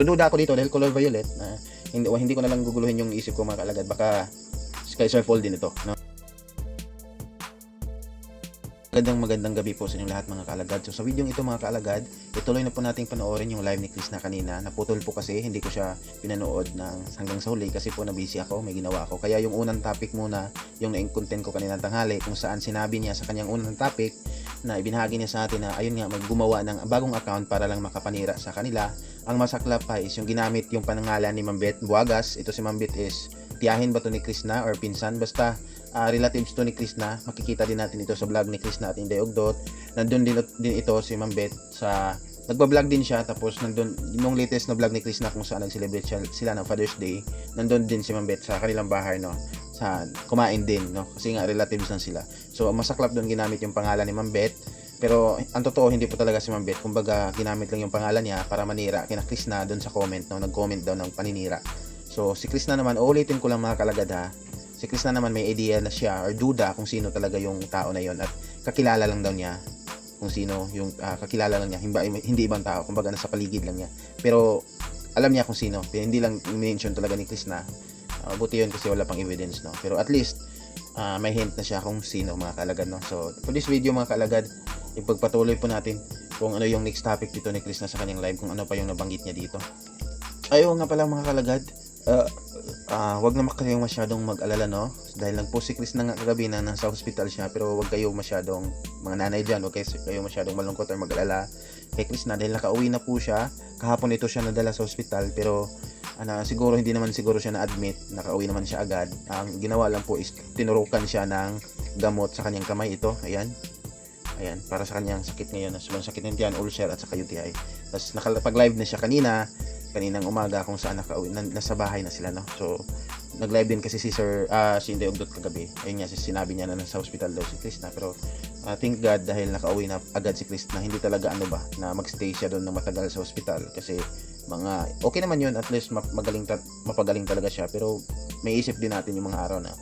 Duda ako dito dahil color violet na hindi ko na lang guguluhin yung isip ko mga kalagad, baka sky fall din ito, no? Magandang gabi po sa inyong lahat mga kaalagad. So sa video ito mga kaalagad, ituloy na po nating panoorin yung live ni Chris na kanina. Naputol po kasi, hindi ko siya pinanood hanggang sa huli kasi po nabisi ako, may ginawa ako. Kaya yung unang topic muna, yung content ko kanina tanghali, kung saan sinabi niya sa kanyang unang topic na ibinahagi niya sa atin na ayun nga, maggumawa ng bagong account para lang makapanira sa kanila. Ang masaklap pa is yung ginamit yung panangalan ni Mambet Buagas. Ito si Mambet is tiyahin ba to ni Chris na or pinsan, basta relatives to ni Chris na. Makikita din natin ito sa vlog ni Chris na ating Dayogdot. Nandun din ito si Mambet sa nagba-vlog din siya, tapos nandun yung latest na vlog ni Chris na kung saan nag-celebrate sila ng Father's Day. Nandun din si Mambet sa kanilang bahay, no, sa kumain din, no, kasi nga relatives lang sila. So masaklap doon ginamit yung pangalan ni Mambet, pero ang totoo hindi po talaga si Mambet. Kumbaga ginamit lang yung pangalan niya para manira kina Chris na doon sa comment, no, nag-comment daw ng paninira. So si Chris na naman, uulitin ko lang mga kalagad ha, si Chris na naman may idea na siya or duda kung sino talaga yung tao na yon, at kakilala lang daw niya kung sino yung kakilala lang niya, hindi ibang tao, kumbaga nasa paligid lang niya, pero alam niya kung sino, hindi lang mention talaga ni Chris na. Buti yun kasi wala pang evidence, no, pero at least may hint na siya kung sino mga kalagad, no. So for this video mga kalagad, ipagpatuloy po natin kung ano yung next topic dito ni Chris na sa kanyang live, kung ano pa yung nabanggit niya dito. Ayaw nga pala mga kalagad, wag na kayong masyadong mag-alala, no, dahil lang po si Chris na nga kagabi na nasa hospital siya, pero wag kayo masyadong, mga nanay dyan, wag kayo masyadong malungkot or mag-alala kay Chris na, dahil nakauwi na po siya. Kahapon ito siya nadala sa hospital, pero siguro hindi naman siguro siya na-admit, nakauwi naman siya agad. Ang ginawa lang po is tinurukan siya ng gamot sa kanyang kamay. Ito, ayan, para sa kanyang sakit ngayon, sobrang sakit ng tiyan, ulcer at saka UTI. Tapos nakapag-live na siya kaninang umaga, kung saan nasa bahay na sila, no. So nag-live din kasi si Dayogdot kagabi. Ayun nga, sinabi niya na nasa hospital daw si Chris na, pero thank God dahil nakauwi na agad si Chris na, hindi talaga na magstay siya doon na matagal sa hospital, kasi okay naman yun, at least mapagaling talaga siya, pero may isip din natin yung mga araw na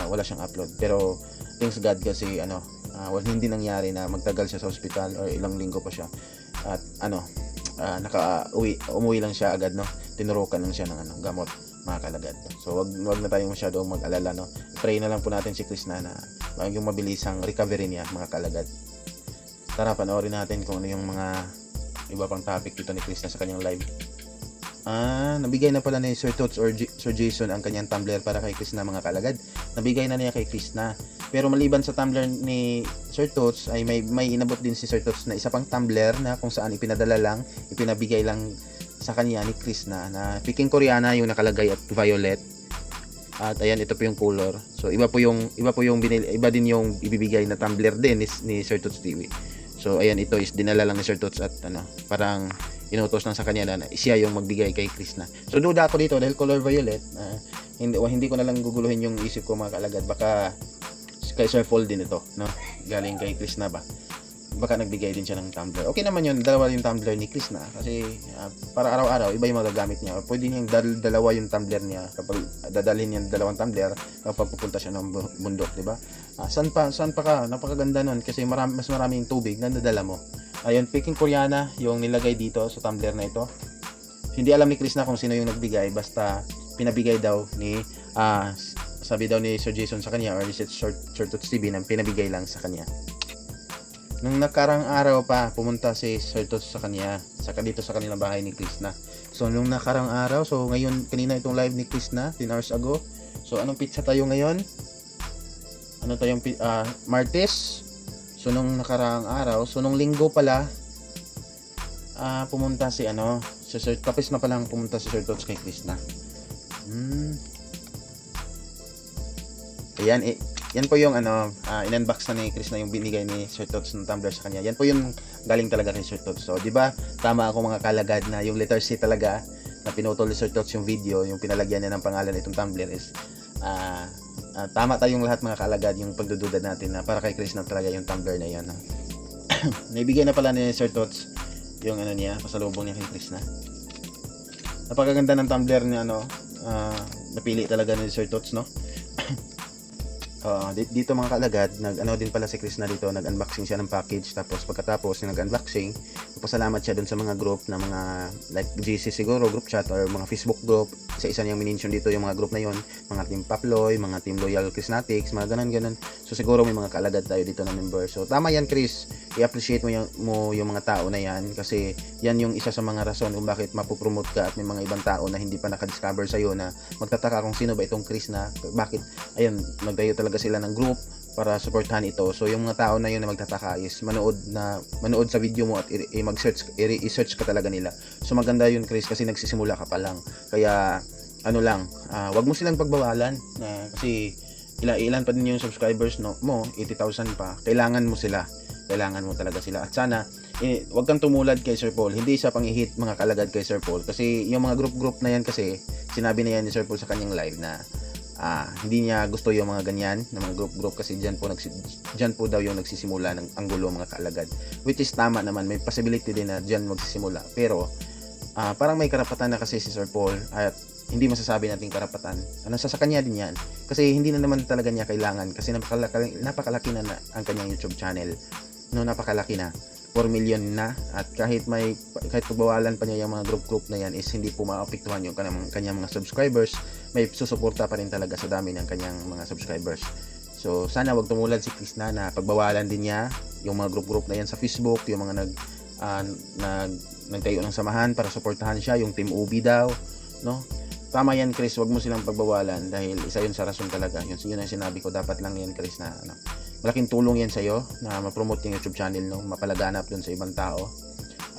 wala siyang upload, pero thanks God kasi hindi nangyari na magtagal siya sa hospital or ilang linggo pa siya, at umuwi lang siya agad, no. Tinurukan lang siya ng gamot mga kalagad. So wag na tayong masyadong mag-alala, no. Pray na lang po natin si Chris na yung mabilisang recovery niya mga kalagad. Tara, panoorin natin kung ano yung mga iba pang topic dito ni Chris na sa kanyang live. Nabigay na pala ni Sir Tots or Sir Jason ang kanyang tumbler para kay Chris na mga kalagad. Nabigay na niya kay Chris na. Pero maliban sa tumbler ni Sir Tots ay may inabot din si Sir Tots na isa pang tumbler na kung saan ipinabigay lang sa kanya ni Chris na Peking Koreana yung nakalagay at violet. At ayan, ito po yung color. So iba din yung ibibigay na tumbler din ni Sir Tots TV. So ayan, ito is dinala lang ni Sir Tots at parang inutos lang sa kanya na siya yung magbigay kay Chris na. So duda ako dito dahil color violet, hindi ko na lang guguluhin yung isip ko mga kalagad, baka sky fall din ito, no, galing kay Chris na ba, baka nagbigay din siya ng tumbler. Okay naman yun, dalawa yung tumbler ni Chris na, kasi para araw-araw iba yung magagamit niya. Pwede niyang dalawa yung tumbler niya kapag dadalhin niya dalawang tumbler kapag pupunta siya ng bundok, di ba? Saan pa ka, napakaganda nun kasi mas maraming tubig na nadala mo. Ayun, Peking Koreana yung nilagay dito sa tumbler na ito. Hindi alam ni Chris na kung sino yung nagbigay, basta pinabigay daw sabi daw ni Sir Jason sa kanya, or ni Sir Tots TV, na pinabigay lang sa kanya. Nung nakarang araw pa, pumunta si Sir Tots sa kanya, dito sa kanilang bahay ni Chris na. So nung nakarang araw, so ngayon, kanina itong live ni Chris na, 10 hours ago. So anong pizza tayo ngayon? Ano tayong Martes? So nung nakarang araw, so nung linggo pala, pumunta si Sir, tapos na palang pumunta si Sir Tots kay Chris na. Ayan, yan po yung in-unbox na ni Chris na yung binigay ni Sir Tots ng tumbler sa kanya. Yan po yung galing talaga kay Sir Tots. So, di ba? Tama ako mga kalagad na yung letter C talaga na pinutol ni Sir Tots yung video, yung pinalagyan niya ng pangalan itong tumbler is tama tayong lahat mga kalagad, yung pagdududa natin na para kay Chris na talaga yung tumbler na yan. Naibigay na pala ni Sir Tots yung niya, pasalubong niya kay Chris na. Napakaganda ng tumbler niya, napili talaga ni Sir Tots, no? Dito mga kalagad, din pala si Chris na dito, nag-unboxing siya ng package, tapos pagkatapos nag-unboxing, nagpapasalamat siya dun sa mga group na mga like GC siguro, group chat or mga Facebook group. Isa-isa niyang minention dito yung mga group na yon, mga Team Paploy, mga Team Loyal Chrisnatics, mga ganun. So siguro may mga kaalagad tayo dito na member. So tama yan, Chris. I-appreciate mo yung mga tao na yan kasi yan yung isa sa mga rason kung bakit mapopromote ka at may mga ibang tao na hindi pa nakadiscover sa'yo na magtataka kung sino ba itong Chris na bakit ayun, nagtayo talaga sila ng group para suportahan ito. So yung mga tao na yun na magtataka is manood sa video mo at i-search ka talaga nila. So maganda yun, Chris, kasi nagsisimula ka pa lang. Kaya wag mo silang pagbawalan kasi ilan pa din yung subscribers mo, 80,000 pa. Kailangan mo talaga sila. At sana wag kang tumulad kay Sir Paul. Hindi siya pang-hit mga kalagad kay Sir Paul kasi yung mga group na yan kasi sinabi na yan ni Sir Paul sa kanyang live na hindi niya gusto yung mga ganyan na mga group kasi dyan po daw yung nagsisimula ng anggulo mga kaalagad, which is tama naman, may possibility din na dyan magsisimula, pero parang may karapatan na kasi si Sir Paul at hindi masasabi natin karapatan, sa kanya din yan kasi hindi na naman talaga niya kailangan kasi napakalaki na ang kanyang YouTube channel, napakalaki na 4 million na at kahit pagbawalan pa niya yung mga group na yan is hindi po maapektuhan yung kanyang mga subscribers, may susuporta pa rin talaga sa dami ng kanyang mga subscribers. So sana wag tumulad si Chris na pagbawalan din niya yung mga group na yan sa Facebook, yung mga nagtayo ng samahan para suportahan siya, yung Team Ubi daw, Tama yan, Chris, wag mo silang pagbawalan dahil isa yun sa rason talaga. Yun ang sinabi ko, dapat lang yan, Chris, na malaking tulong yan sa'yo na ma-promote yung YouTube channel, mapalaganap dun sa ibang tao.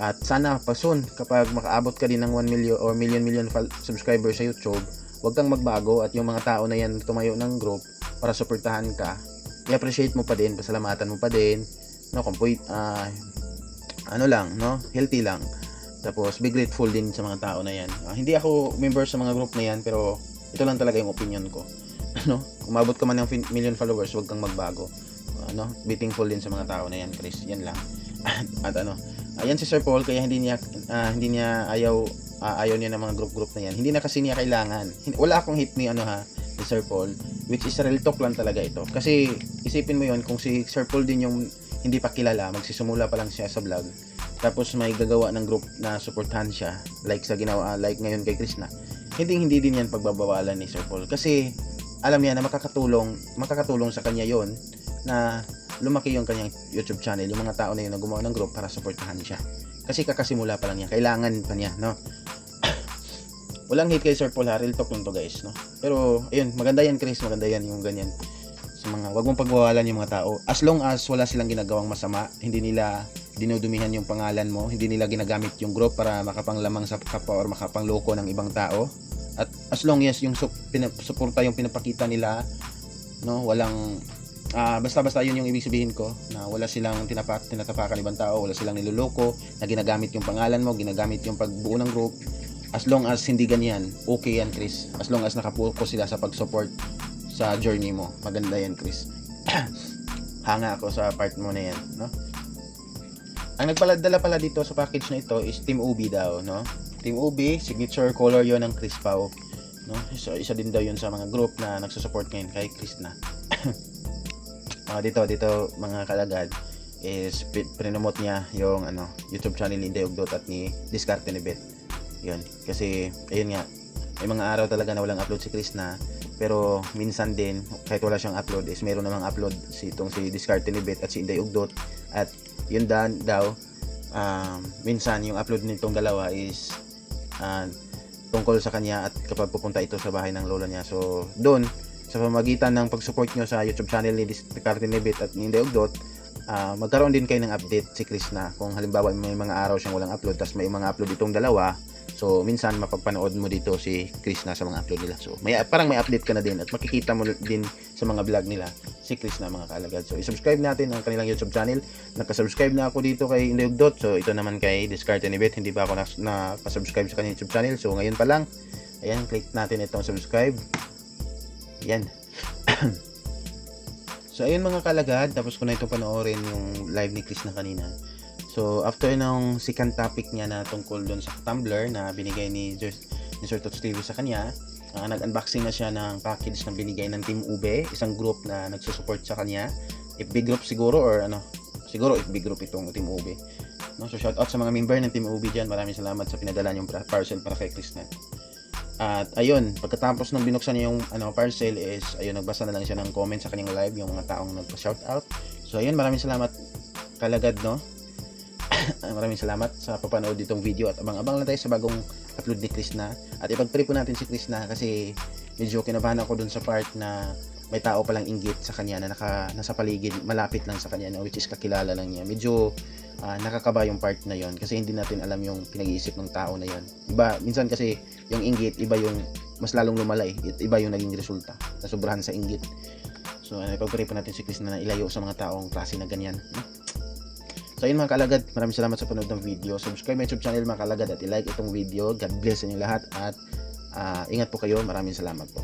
At sana soon, kapag makaabot ka din ng 1 million or million subscribers sa YouTube, wag kang magbago at yung mga tao na yan tumayo ng group para suportahan ka, i-appreciate mo pa din, pasalamatan mo pa din, healthy lang. Tapos be grateful din sa mga tao na yan. Hindi ako member sa mga group na yan, pero ito lang talaga yung opinion ko. Umabot ka man ng million followers, wag kang magbago. Be thankful din sa mga tao na yan, Chris. Yan lang. At ayan si Sir Paul, kaya hindi niya ayaw niya ng mga group na yan. Hindi na kasi niya kailangan. Wala akong hit ni Sir Paul, which is real talk lang talaga ito. Kasi isipin mo yon, kung si Sir Paul din yung hindi pa kilala, magsisimula pa lang siya sa vlog, tapos may gagawa ng group na suportahan siya like ngayon kay Chris na, hindi din yan pagbabawalan ni Sir Paul kasi alam niya na makakatulong sa kanya yon na lumaki yung kanyang YouTube channel, yung mga tao na yun na gumawa ng group para suportahan siya kasi kakasimula pa lang niya, kailangan pa niya, walang hate kay Sir Paul, real talk lang to, guys, pero ayun, maganda yan, Chris, maganda yan yung ganyan sa mga, wag mong pagbawalan yung mga tao as long as wala silang ginagawang masama, hindi nila dinudumihan yung pangalan mo, hindi nila ginagamit yung group para makapanglamang sa kapwa or makapangloko ng ibang tao, at as long as yung suporta yung pinapakita nila, walang basta yun yung ibig sabihin ko, na wala silang tinatapakan ibang tao, wala silang niloloko, na ginagamit yung pangalan mo, ginagamit yung pagbuo ng group, as long as hindi ganyan, okay yan, Chris, as long as nakapokus sila sa pag-support sa journey mo, maganda yan, Chris. Hanga ako sa part mo na yan, Ang nagpaladala pala dito sa package na ito is Team Ubi daw, Team Ubi, signature color yon ng Chris Pao, So, isa din daw yun sa mga group na nagsusupport ngayon kay Chris na. Dito mga kalagad is prinomote niya yung YouTube channel ni Inday Ugdot at ni Diskarte ni Bet. Yun, kasi ayun nga, may mga araw talaga na walang upload si Chris na, pero minsan din kahit wala siyang upload is meron namang upload si Diskarte ni Bet at si Inday Ugdot, at yun daw minsan yung upload nitong dalawa is tungkol sa kanya at kapag pupunta ito sa bahay ng lola niya. So doon sa pamamagitan ng pag-support nyo sa YouTube channel ni Diskarte ni Bet at ni Inday Ugdot, magkaroon din kayo ng update si Chris na kung halimbawa may mga araw siyang walang upload tapos may mga upload itong dalawa, so minsan mapagpanood mo dito si Chris na sa mga upload nila. So parang may update ka na din at makikita mo din sa mga vlog nila si Chris na, mga kaalagad. So i-subscribe natin ang kanilang YouTube channel. Nakasubscribe na ako dito kay Inday Ugdot. So ito naman kay Diskarte ni Bet, hindi pa ako nakasubscribe sa kanyang YouTube channel. So ngayon pa lang, ayan, click natin itong subscribe. Yan. So ayun mga kalagad, tapos ko na itong panoorin yung live ni Chris na kanina. So after ng second topic niya na tungkol doon sa tumbler na binigay ni Sir Tots TV sa kanya, nag-unboxing na siya ng package na binigay ng Team Ube, isang group na nagsusupport sa kanya, FB group siguro, or siguro FB group itong Team Ube, No? So shout out sa mga member ng Team UB dyan. Maraming salamat sa pinadala yung parcel para kay Krishna. At ayun, pagkatapos ng binuksan niya yung parcel is, ayun, nagbasa na lang siya ng comment sa kanyang live, yung mga taong nagpa-shout out. So ayun, maraming salamat kalagad, no? Maraming salamat sa papanood ditong video at abang-abang lang tayo sa bagong upload ni Krishna. At ipag-pray po natin si Krishna kasi medyo kinabahan ako dun sa part na may tao palang inggit sa kanya na nasa paligid, malapit lang sa kanya, which is kakilala lang niya. Medyo nakakaba yung part na yon kasi hindi natin alam yung pinag-iisip ng tao na yon. Iba, minsan kasi yung inggit, iba yung mas lalong lumalay, iba yung naging resulta, nasobrahan sa inggit. So ipag-pray po natin si Krishna na ilayo sa mga taong klase na ganyan, no? So ayun mga kalagad, maraming salamat sa panood ng video. Subscribe my YouTube channel mga kalagad at i-like itong video. God bless sa inyo lahat at ingat po kayo. Maraming salamat po.